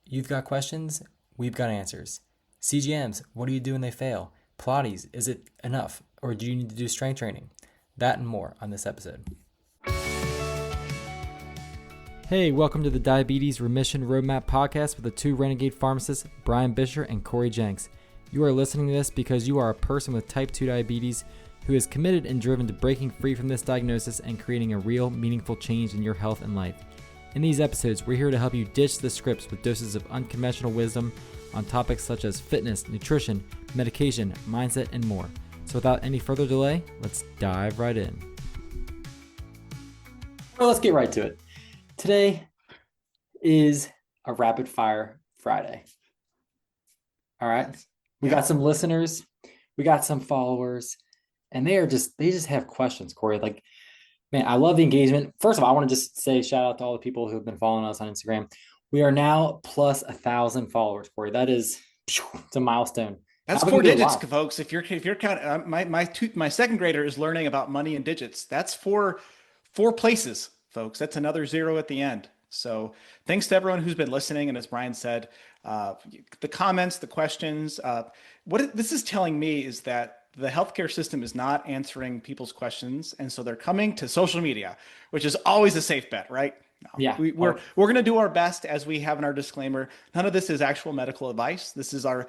You've got questions, we've got answers. CGMs, what do you do when they fail? Pilates, is it enough? Or do you need to do strength training? That and more on this episode. Hey, welcome to the Diabetes Remission Roadmap podcast with the two renegade pharmacists, Brian Bisher and Corey Jenks. You are listening to this because you are a person with type 2 diabetes who is committed and driven to breaking free from this diagnosis and creating a real, meaningful change in your health and life. In these episodes, we're here to help you ditch the scripts with doses of unconventional wisdom on topics such as fitness, nutrition, medication, mindset, and more. So without any further delay, let's dive right in. Well, let's get right to it. Today is a rapid fire Friday. All right. We got some listeners, we got some followers, and they just have questions, Corey. Man, I love the engagement. First of all, I want to just say shout out to all the people who have been following us on Instagram. We are now plus 1,000 followers, Corey. That is, it's a milestone. That's 4 digits, folks. If you're counting, my second grader is learning about money and digits. That's four places, folks. That's another zero at the end. So thanks to everyone who's been listening. And as Brian said, the comments, the questions, what this is telling me is that the healthcare system is not answering people's questions. And so they're coming to social media, which is always a safe bet, right? No. Yeah. We're going to do our best, as we have in our disclaimer. None of this is actual medical advice. This is our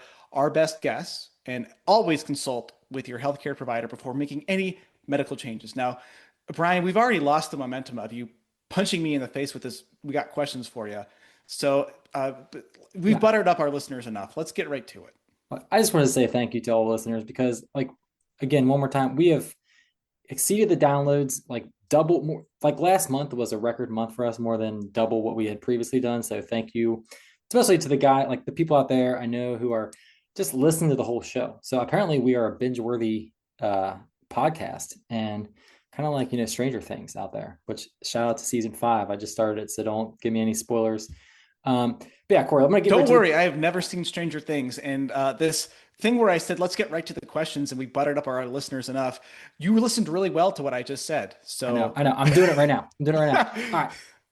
best guess, and always consult with your healthcare provider before making any medical changes. Now, Brian, we've already lost the momentum of you punching me in the face with this. We got questions for you. So we've buttered up our listeners enough. Let's get right to it. I just want to say thank you to all listeners because, again, one more time, we have exceeded the downloads, double more. Last month was a record month for us, more than double what we had previously done. So thank you, especially to the people out there I know who are just listening to the whole show. So apparently we are a binge-worthy podcast, and kind of Stranger Things out there, which shout out to season 5. I just started it, so don't give me any spoilers. But yeah, Corey, I'm going to get Don't worry, I have never seen Stranger Things. And this thing where I said, let's get right to the questions, and we buttered up our listeners enough. You listened really well to what I just said. So I know. I'm doing it right now. All right.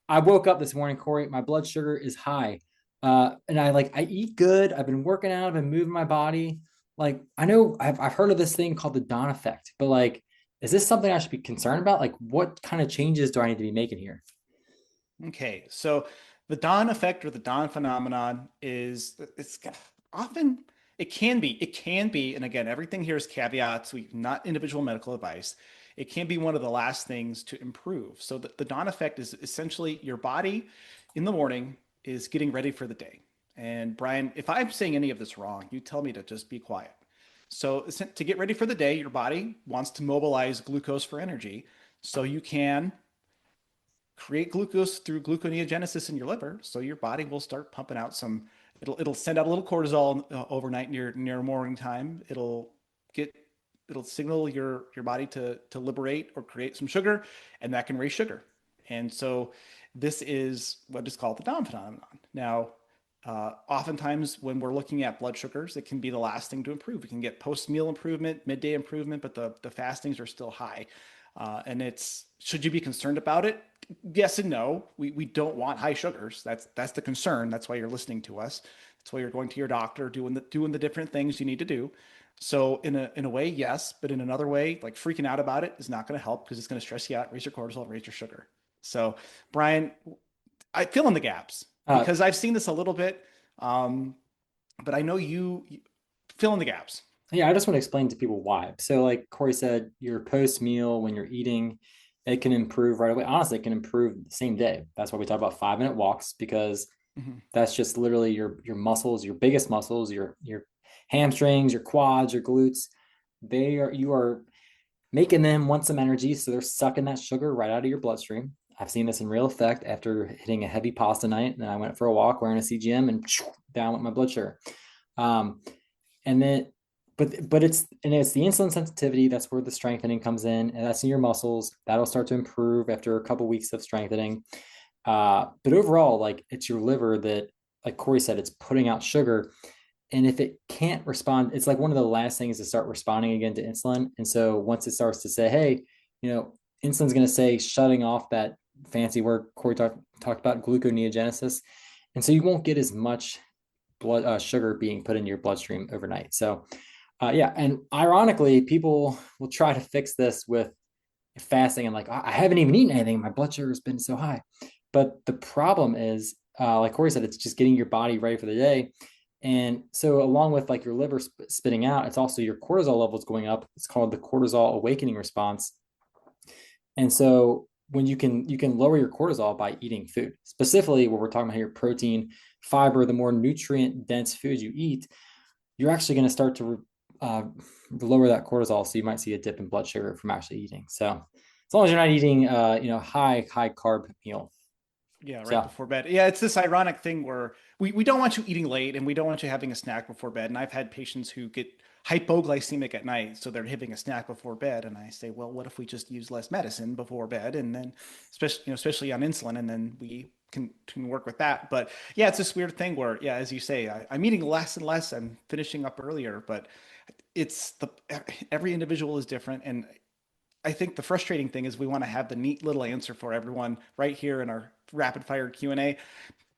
I woke up this morning, Corey. My blood sugar is high. And I eat good. I've been working out. I've been moving my body. I know I've heard of this thing called the Dawn effect, but is this something I should be concerned about? What kind of changes do I need to be making here? Okay. So the Dawn effect, or the Dawn phenomenon, it's often, it can be, and again, everything here is caveats. Not individual medical advice. It can be one of the last things to improve. So the Dawn effect is essentially your body in the morning is getting ready for the day. And Brian, if I'm saying any of this wrong, you tell me to just be quiet. So to get ready for the day, your body wants to mobilize glucose for energy. So you can create glucose through gluconeogenesis in your liver. So your body will start pumping out it'll send out a little cortisol overnight near morning time. It'll signal your body to liberate or create some sugar, and that can raise sugar. And so this is what is called the Dawn phenomenon. Now, oftentimes when we're looking at blood sugars, it can be the last thing to improve. We can get post-meal improvement, midday improvement, but the fastings are still high. And should you be concerned about it? Yes and no. We don't want high sugars. That's the concern. That's why you're listening to us. That's why you're going to your doctor, doing the different things you need to do. So in a way, yes, but in another way, freaking out about it is not going to help, because it's going to stress you out, raise your cortisol, raise your sugar. So Brian, I fill in the gaps because I've seen this a little bit, but I know you fill in the gaps. Yeah, I just want to explain to people why. So Corey said, your post-meal, when you're eating, it can improve right away. Honestly, it can improve the same day. That's why we talk about 5-minute walks, because that's just literally your muscles, your biggest muscles, your hamstrings, your quads, your glutes. You are making them want some energy. So they're sucking that sugar right out of your bloodstream. I've seen this in real effect after hitting a heavy pasta night. And then I went for a walk wearing a CGM, and down went my blood sugar. And then But it's the insulin sensitivity. That's where the strengthening comes in, and that's in your muscles. That'll start to improve after a couple of weeks of strengthening. But overall, it's your liver that, like Corey said, it's putting out sugar. And if it can't respond, it's one of the last things to start responding again to insulin. And so once it starts to say, hey, insulin's going to say shutting off that fancy word Corey talked about, gluconeogenesis. And so you won't get as much blood sugar being put in your bloodstream overnight. So yeah, and ironically, people will try to fix this with fasting and like I haven't even eaten anything. My blood sugar has been so high. But the problem is, like Corey said, it's just getting your body ready for the day. And so, along with like your liver spitting out, it's also your cortisol levels going up. It's called the cortisol awakening response. And so, when you can lower your cortisol by eating food, specifically what we're talking about here, protein, fiber, the more nutrient dense foods you eat, you're actually going to start to lower that cortisol. So you might see a dip in blood sugar from actually eating. So as long as you're not eating, high carb meal. Yeah, right So before bed. Yeah, it's this ironic thing where we don't want you eating late and we don't want you having a snack before bed. And I've had patients who get hypoglycemic at night, so they're having a snack before bed. And I say, well, what if we just use less medicine before bed, and then especially on insulin, and then we can work with that. But yeah, it's this weird thing where, yeah, as you say, I'm eating less and less. I'm finishing up earlier, but it's the every individual is different, and I think the frustrating thing is we want to have the neat little answer for everyone right here in our rapid fire Q&A.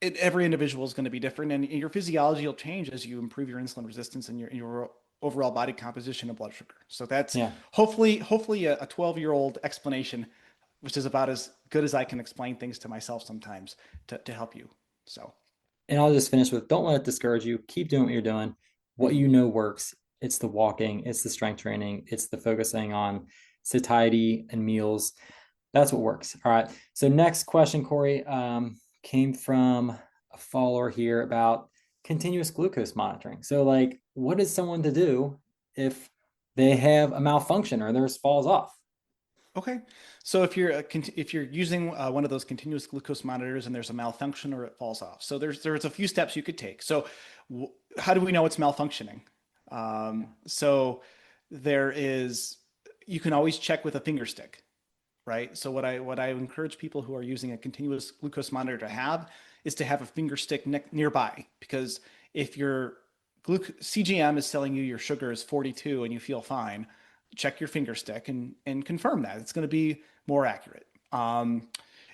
Every individual is going to be different, and your physiology will change as you improve your insulin resistance and your overall body composition and blood sugar. So that's yeah, hopefully a 12-year-old explanation, which is about as good as I can explain things to myself sometimes to help you. So, and I'll just finish with: don't let it discourage you. Keep doing what you're doing. What mhm. you know works. It's the walking. It's the strength training. It's the focusing on satiety and meals. That's what works. All right. So next question, Corey, came from a follower here about continuous glucose monitoring. So like, what is someone to do if they have a malfunction or theirs falls off? Okay. So if you're using one of those continuous glucose monitors and there's a malfunction or it falls off, so there's a few steps you could take. So how do we know it's malfunctioning? So there is you can always check with a finger stick, right? So what I encourage people who are using a continuous glucose monitor to have is to have a finger stick nearby, because if your CGM is telling you your sugar is 42 and you feel fine, check your finger stick and confirm that it's going to be more accurate.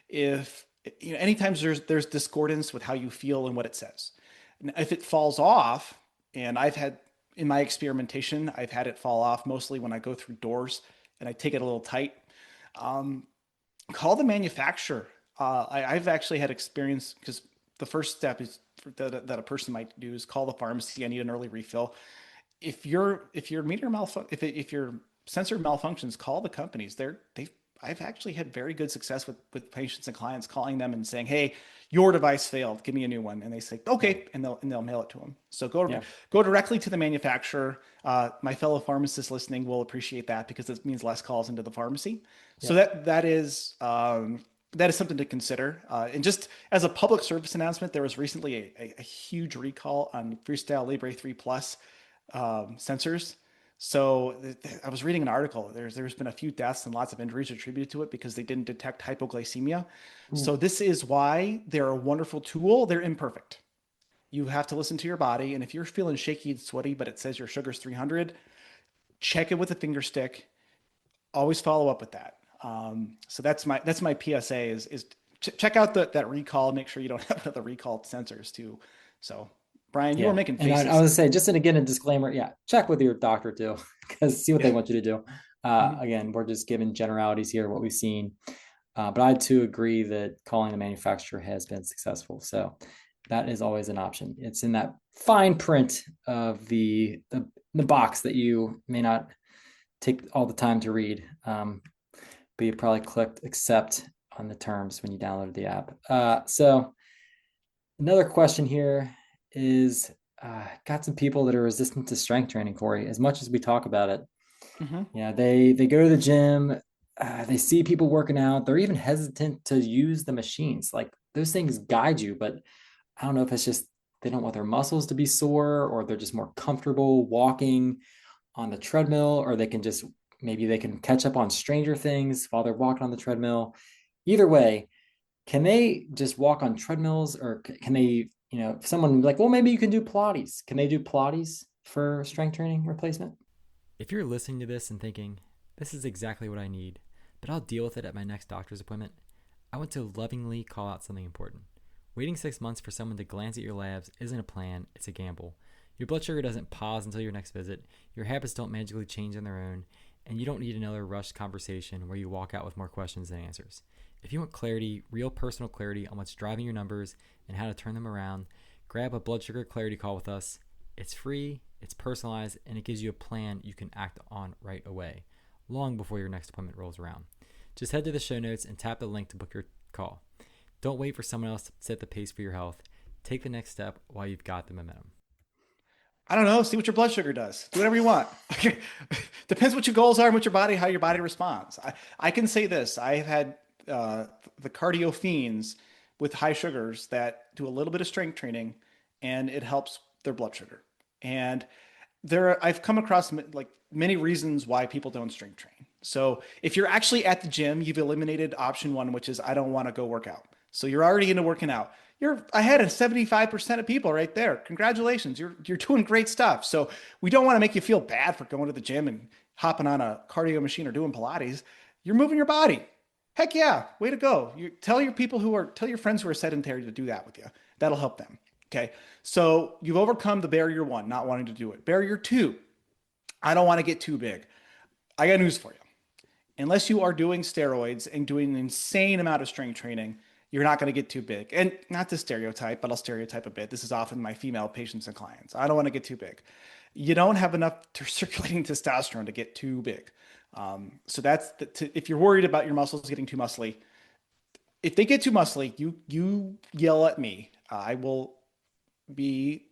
If anytime there's discordance with how you feel and what it says. And if it falls off, and I've had in my experimentation, I've had it fall off mostly when I go through doors and I take it a little tight. Um, Call the manufacturer. I've actually had experience, because the first step is that a person might do is call the pharmacy. I need an early refill. If your meter if your sensor malfunctions, call the companies. I've actually had very good success with patients and clients calling them and saying, "Hey, your device failed. Give me a new one." And they say, Yeah. "Okay," and they'll mail it to them. So Yeah. go directly to the manufacturer. My fellow pharmacists listening will appreciate that, because it means less calls into the pharmacy. So Yep. that is something to consider. And just as a public service announcement, there was recently a huge recall on Freestyle Libre 3 Plus sensors. So I was reading an article. There's been a few deaths and lots of injuries attributed to it because they didn't detect hypoglycemia. Ooh. So this is why they're a wonderful tool. They're imperfect. You have to listen to your body, and if you're feeling shaky and sweaty, but it says your sugar's 300, check it with a finger stick. Always follow up with that. So that's my PSA is check out that recall. Make sure you don't have another recalled sensors too. So Brian, you were Yeah. making And I faces. was say, just to again, a disclaimer, yeah, check with your doctor too, because see what they Yeah. want you to do. Mhm. Again, we're just giving generalities here, what we've seen. But I too agree that calling the manufacturer has been successful. So that is always an option. It's in that fine print of the box that you may not take all the time to read. But you probably clicked accept on the terms when you downloaded the app. So another question here is, got some people that are resistant to strength training, Corey. As much as we talk about it, Mhm. yeah, they go to the gym, they see people working out, they're even hesitant to use the machines. Like those things guide you, but I don't know if it's just they don't want their muscles to be sore, or they're just more comfortable walking on the treadmill, or they can just maybe they can catch up on Stranger Things while they're walking on the treadmill. Either way, can they just walk on treadmills, or can they, if someone like, well, maybe you can do Pilates. Can they do Pilates for strength training replacement? If you're listening to this and thinking, this is exactly what I need, but I'll deal with it at my next doctor's appointment, I want to lovingly call out something important. Waiting 6 months for someone to glance at your labs isn't a plan, it's a gamble. Your blood sugar doesn't pause until your next visit, your habits don't magically change on their own, and you don't need another rushed conversation where you walk out with more questions than answers. If you want clarity, real personal clarity on what's driving your numbers and how to turn them around, grab a blood sugar clarity call with us. It's free, it's personalized, and it gives you a plan you can act on right away, long before your next appointment rolls around. Just head to the show notes and tap the link to book your call. Don't wait for someone else to set the pace for your health. Take the next step while you've got the momentum. I don't know. See what your blood sugar does. Do whatever you want. Depends what your goals are and what your body, how your body responds. I can say this. I've had the cardio fiends with high sugars that do a little bit of strength training, and it helps their blood sugar. And I've come across like many reasons why people don't strength train. So if you're actually at the gym, you've eliminated option one, which is I don't want to go work out. So you're already into working out. You're ahead of 75% of people right there. Congratulations. You're doing great stuff. So we don't want to make you feel bad for going to the gym and hopping on a cardio machine or doing Pilates. You're moving your body. Heck yeah. Way to go. Tell your friends who are sedentary to do that with you. That'll help them. Okay. So you've overcome the barrier one, not wanting to do it. Barrier two, I don't want to get too big. I got news for you. Unless you are doing steroids and doing an insane amount of strength training, you're not going to get too big. And not to stereotype, but I'll stereotype a bit. This is often my female patients and clients. I don't want to get too big. You don't have enough circulating testosterone to get too big. So if you're worried about your muscles getting too muscly, if they get too muscly, you yell at me. I will eat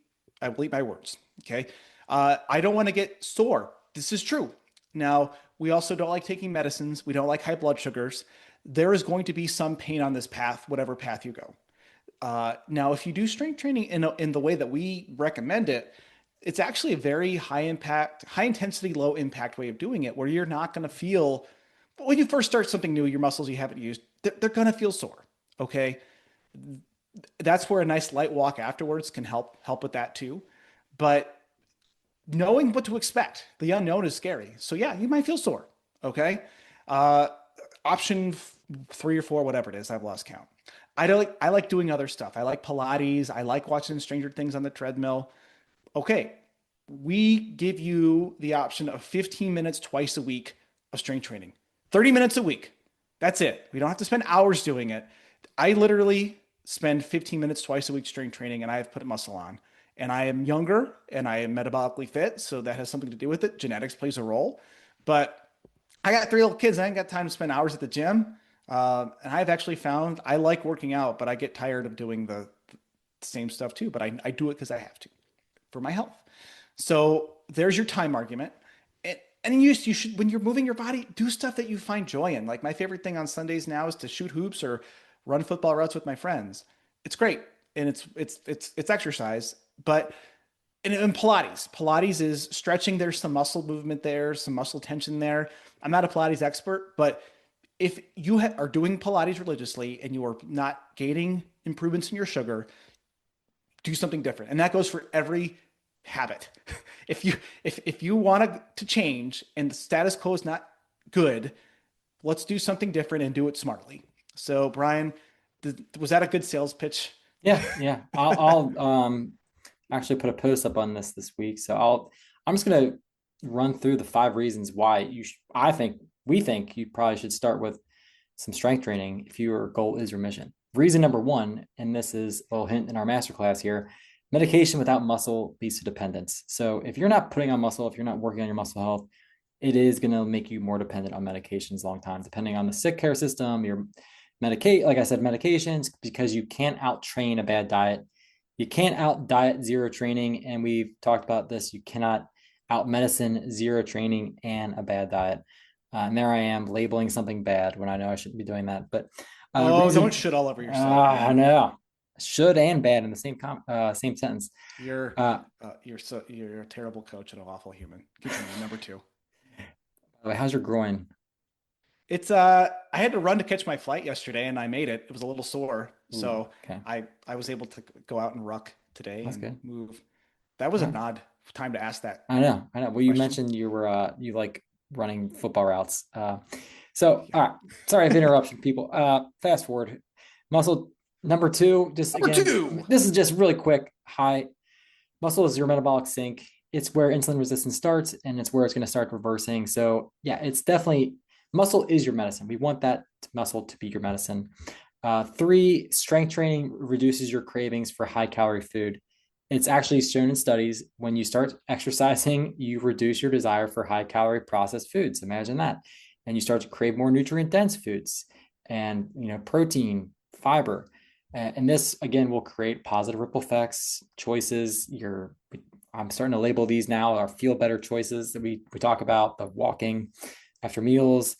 my words. Okay. I don't want to get sore. This is true. Now, we also don't like taking medicines. We don't like high blood sugars. There is going to be some pain on this path, whatever path you go. Now, if you do strength training in the way that we recommend it, it's actually a very high impact, high intensity, low impact way of doing it, where you're not going to feel, when you first start something new, your muscles you haven't used, they're going to feel sore. Okay. That's where a nice light walk afterwards can help with that too. But knowing what to expect, the unknown is scary. So yeah, you might feel sore. Okay. Option 3 or 4, whatever it is, I've lost count. I like doing other stuff. I like Pilates. I like watching Stranger Things on the treadmill. Okay. We give you the option of 15 minutes twice a week of strength training, 30 minutes a week. That's it. We don't have to spend hours doing it. I literally spend 15 minutes twice a week strength training, and I have put muscle on. And I am younger and I am metabolically fit, so that has something to do with it. Genetics plays a role. But I got 3 little kids. I ain't got time to spend hours at the gym. And I've actually found I like working out, but I get tired of doing the same stuff too. But I do it because I have to for my health. So there's your time argument. And you should, when you're moving your body, do stuff that you find joy in. Like my favorite thing on Sundays now is to shoot hoops or run football routes with my friends. It's great. And it's exercise. But in Pilates is stretching. There's some muscle movement there, some muscle tension there. I'm not a Pilates expert, but if you are doing Pilates religiously and you are not gaining improvements in your sugar, do something different. And that goes for every habit. If you want to change and the status quo is not good, let's do something different and do it smartly. So Brian, was that a good sales pitch? Yeah. I'll actually put a post up on this week. So I'm just going to run through the 5 reasons why we think you probably should start with some strength training if your goal is remission. Reason number 1, and this is a little hint in our masterclass here, medication without muscle leads to dependence. So if you're not putting on muscle, if you're not working on your muscle health, it is going to make you more dependent on medications long time, depending on the sick care system, your medications, because you can't out train a bad diet. You can't out diet zero training. And we've talked about this. You cannot out medicine zero training and a bad diet. And there I am labeling something bad when I know I shouldn't be doing that. But don't shit all over yourself. I know. Should and bad in the same sentence. You're a terrible coach and an awful human. Continue. Number 2. By the way, how's your groin? It's I had to run to catch my flight yesterday and I made it. It was a little sore. So okay. I was able to go out and ruck today. That's and good. Move. That was an odd time to ask that. I know. Well, you mentioned you were you like running football routes. So all right. Sorry for interruption, people. Fast forward. Muscle Number two, just Number again, two. this is just really quick. High muscle is your metabolic sink. It's where insulin resistance starts, and it's where it's going to start reversing. So yeah, it's definitely muscle is your medicine. We want that muscle to be your medicine. Three, strength training reduces your cravings for high calorie food. It's actually shown in studies when you start exercising, you reduce your desire for high calorie processed foods. Imagine that. And you start to crave more nutrient dense foods and protein, fiber. And this again will create positive ripple effects, choices. I'm starting to label these now our feel better choices that we talk about, the walking after meals,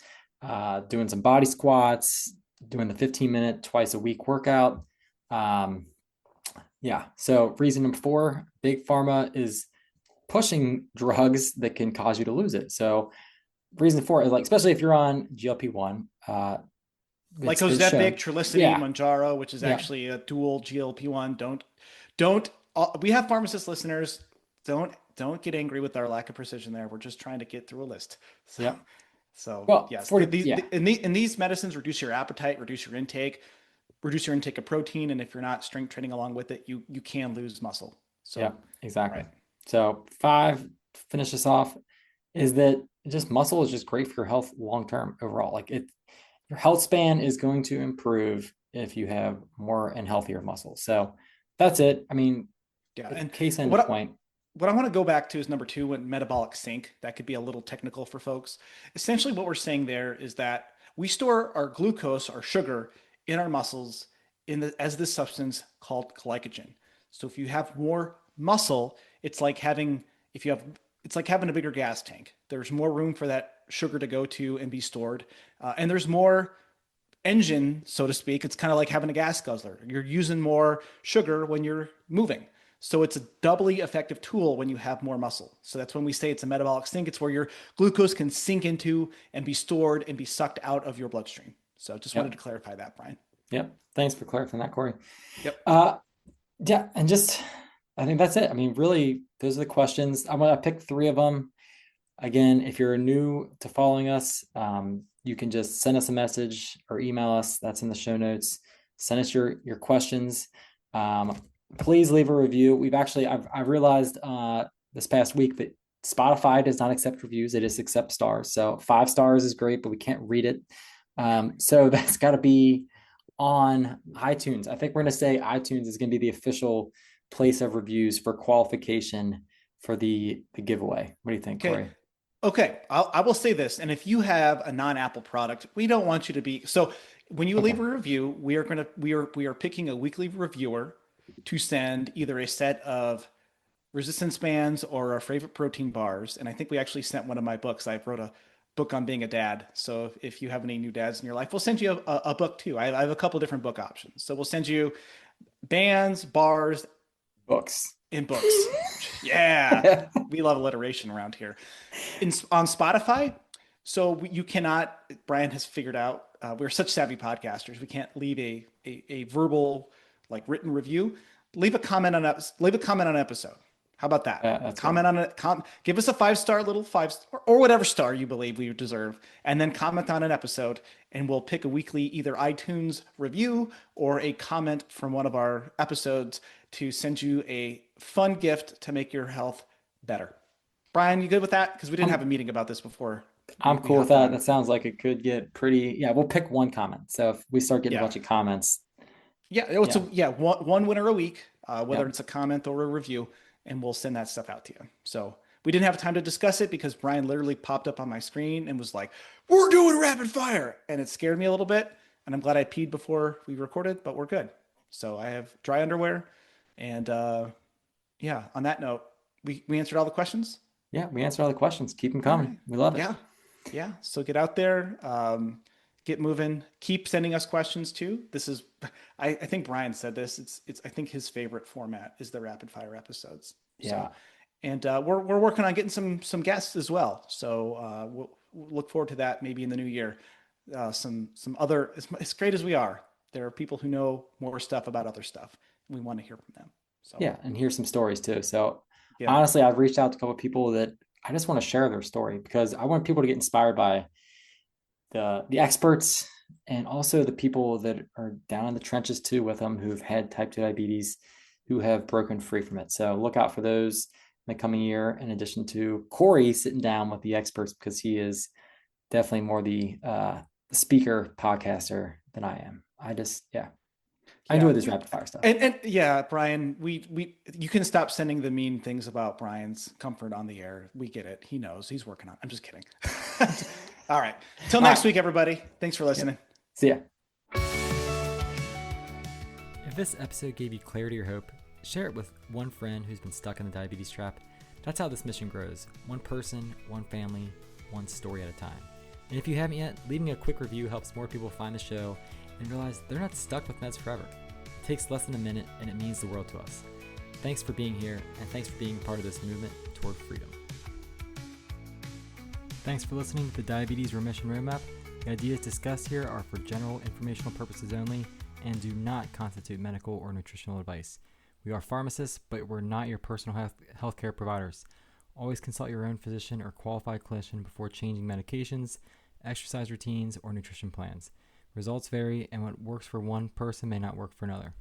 doing some body squats, doing the 15-minute twice a week workout. Yeah. So reason number four, big pharma is pushing drugs that can cause you to lose it. So reason four is like, especially if you're on GLP-1, Like it's been Ozempic, shown. Trulicity, Yeah. Mounjaro, which is Yeah. actually a dual GLP-1. Don't. We have pharmacist listeners. Don't get angry with our lack of precision there. We're just trying to get through a list. So, Yeah. so Well, yes, 40, yeah. and these medicines reduce your appetite, reduce your intake of protein, and if you're not strength training along with it, you can lose muscle. Yeah, So, exactly. right. So five, to finish this off, is that just muscle is just great for your health long term overall. Like your health span is going to improve if you have more and healthier muscles. So that's it. I mean, Yeah, and case in what point. what I want to go back to is number two, when metabolic sink. That could be a little technical for folks. Essentially, what we're saying there is that we store our glucose, our sugar, in our muscles as this substance called glycogen. So if you have more muscle, it's like having if you have it's like having a bigger gas tank. There's more room for that sugar to go to and be stored, and there's more engine, so to speak. It's kind of like having a gas guzzler. You're using more sugar when you're moving. So it's a doubly effective tool when you have more muscle. So that's when we say it's a metabolic sink. It's where your glucose can sink into and be stored and be sucked out of your bloodstream. So just wanted Yep. to clarify that, Brian. Yep. Thanks for clarifying that, Corey. Yep. Uh, yeah, and just I think that's it. I mean, really, those are the questions. I'm gonna pick three of them. Again, if you're new to following us, you can just send us a message or email us. That's in the show notes. Send us your questions. Um, please leave a review. I've realized this past week that Spotify does not accept reviews; they just accept stars. So 5 stars is great, but we can't read it. So that's got to be on iTunes. I think we're going to say iTunes is going to be the official place of reviews for qualification for the giveaway. What do you think, Okay. Corey? Okay, I will say this, and if you have a non-Apple product, we don't want you to be so. When you Okay. leave a review, we are picking a weekly reviewer to send either a set of resistance bands or our favorite protein bars. And I think we actually sent one of my books. I wrote a book on being a dad. So if you have any new dads in your life, we'll send you a book too. I have a couple different book options. So we'll send you bands, bars, Books. and books. Yeah, we love alliteration around here. On Spotify, so you cannot. Brian has figured out we're such savvy podcasters. We can't leave a verbal like written review. Leave a comment on an episode. How about that? That's good. Comment on it. Give us a 5 star, little 5 star, or whatever star you believe we deserve, and then comment on an episode, and we'll pick a weekly either iTunes review or a comment from one of our episodes to send you a fun gift to make your health better. Brian, you good with that? Because we didn't have a I'm meeting about this before I'm we cool with hopped that. on. That sounds like it could get pretty. Yeah, we'll pick one comment. So if we start getting a Yeah. bunch of comments, Yeah. It's yeah, one winner a week, whether yeah, it's a comment or a review, and we'll send that stuff out to you. So we didn't have time to discuss it because Brian literally popped up on my screen and was like, "We're doing rapid fire," and it scared me a little bit. And I'm glad I peed before we recorded, but we're good. So I have dry underwear, and yeah. On that note, we answered all the questions. yeah. We answered all the questions. Keep them All coming. right. We love it. Yeah. Yeah. So get out there, get moving, keep sending us questions too. This is, I think Brian said this. I think his favorite format is the rapid fire episodes. Yeah. So, and we're working on getting some guests as well. So we'll look forward to that maybe in the new year. Some other, as great as we are, there are people who know more stuff about other stuff. We want to hear from them. So, Yeah. And here's some stories too. So yeah. honestly, I've reached out to a couple of people that I just want to share their story because I want people to get inspired by the experts and also the people that are down in the trenches too with them who've had type 2 diabetes, who have broken free from it. So look out for those in the coming year, in addition to Corey sitting down with the experts, because he is definitely more the speaker podcaster than I am. I enjoy this rapid fire stuff. And yeah, Brian, you can stop sending the mean things about Brian's comfort on the air. We get it. He knows. He's working on it. I'm just kidding. All right. Till next week, everybody. Thanks for listening. See ya. If this episode gave you clarity or hope, share it with one friend who's been stuck in the diabetes trap. That's how this mission grows. One person, one family, one story at a time. And if you haven't yet, leaving a quick review helps more people find the show and realize they're not stuck with meds forever. It takes less than a minute, and it means the world to us. Thanks for being here, and thanks for being part of this movement toward freedom. Thanks for listening to the Diabetes Remission Roadmap. The ideas discussed here are for general informational purposes only and do not constitute medical or nutritional advice. We are pharmacists, but we're not your personal healthcare providers. Always consult your own physician or qualified clinician before changing medications, exercise routines, or nutrition plans. Results vary, and what works for one person may not work for another.